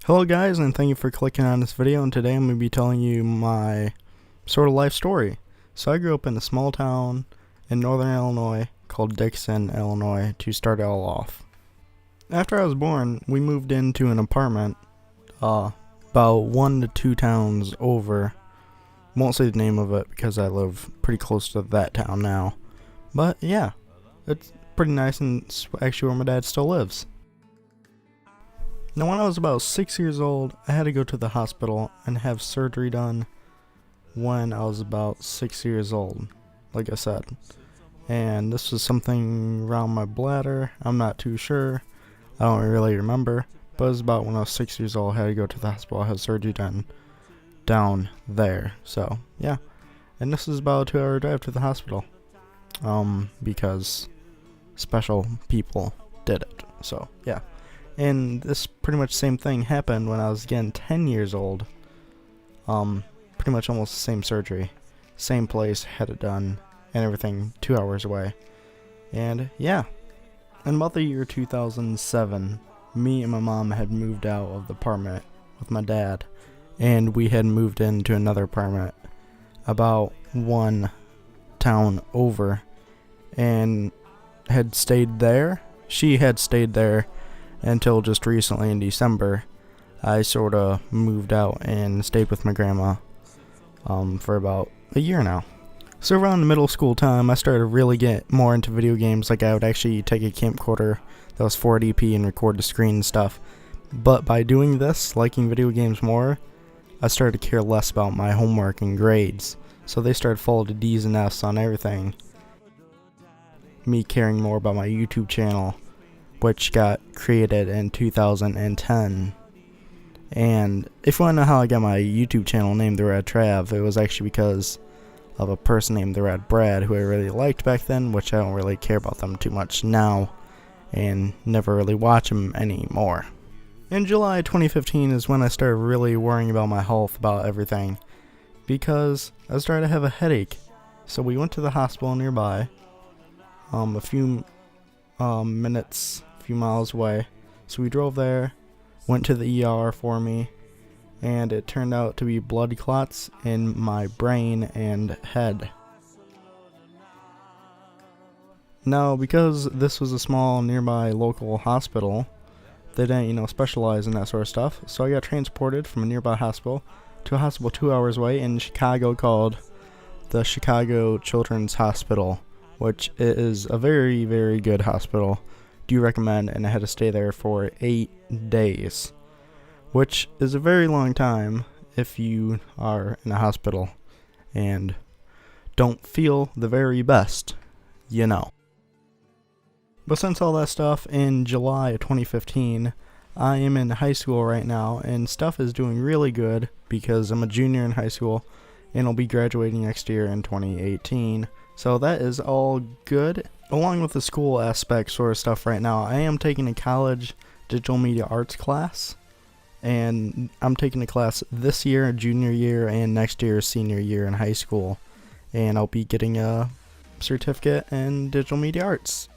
Hello guys, and thank you for clicking on this video, and today I'm going to be telling you my sort of life story. So I grew up in a small town in northern Illinois called Dixon, Illinois, to start it all off. After I was born, we moved into an apartment about 1 to 2 towns over. Won't say the name of it because I live pretty close to that town now. But yeah, it's pretty nice, and it's actually where my dad still lives. Now, when I was about 6 years old, I had to go to the hospital and have surgery done when I was about 6 years old, like I said. And this was something around my bladder. I'm not too sure. I don't really remember. But it was about when I was 6 years old, I had to go to the hospital, have surgery done down there. So, yeah. And this is about a 2-hour drive to the hospital. Because special people did it. So, yeah. And this pretty much same thing happened when I was again 10 years old. Pretty much almost the same surgery. Same place, had it done, and everything 2 hours away. And yeah, in about the year 2007, me and my mom had moved out of the apartment with my dad. And we had moved into another apartment about 1 town over. And had stayed there. She had stayed there until just recently in December. I sort of moved out and stayed with my grandma for about a year now. So around the middle school time, I started to really get more into video games. Like, I would actually take a camcorder that was 480p and record the screen and stuff. But by doing this, liking video games more, I started to care less about my homework and grades. So they started falling to D's and F's on everything. Me caring more about my YouTube channel, which got created in 2010. And if you want to know how I got my YouTube channel named TheRadTrav, it was actually because of a person named TheRadTrav who I really liked back then, which I don't really care about them too much now, and never really watch them anymore. In July 2015 is when I started really worrying about my health, about everything, because I started to have a headache. So we went to the hospital nearby, a few minutes, a few miles away. So we drove there, went to the ER for me, and it turned out to be blood clots in my brain and head. Now, because this was a small nearby local hospital, they didn't, specialize in that sort of stuff. So I got transported from a nearby hospital to a hospital 2 hours away in Chicago called the Chicago Children's Hospital, which is a very, very good hospital. Do recommend, and I had to stay there for 8 days, which is a very long time if you are in a hospital and don't feel the very best, But since all that stuff, in July of 2015, I am in high school right now, and stuff is doing really good because I'm a junior in high school, and I'll be graduating next year in 2018. So that is all good. Along with the school aspect sort of stuff right now, I am taking a college digital media arts class. And I'm taking a class this year, junior year, and next year, senior year in high school. And I'll be getting a certificate in digital media arts.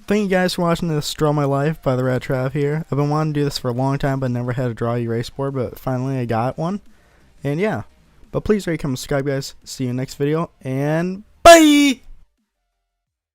Thank you guys for watching this Draw My Life by TheRadTrav here. I've been wanting to do this for a long time, but never had a draw erase board, but finally I got one. And yeah. But please rate, comment, subscribe, guys. See you in the next video, and bye!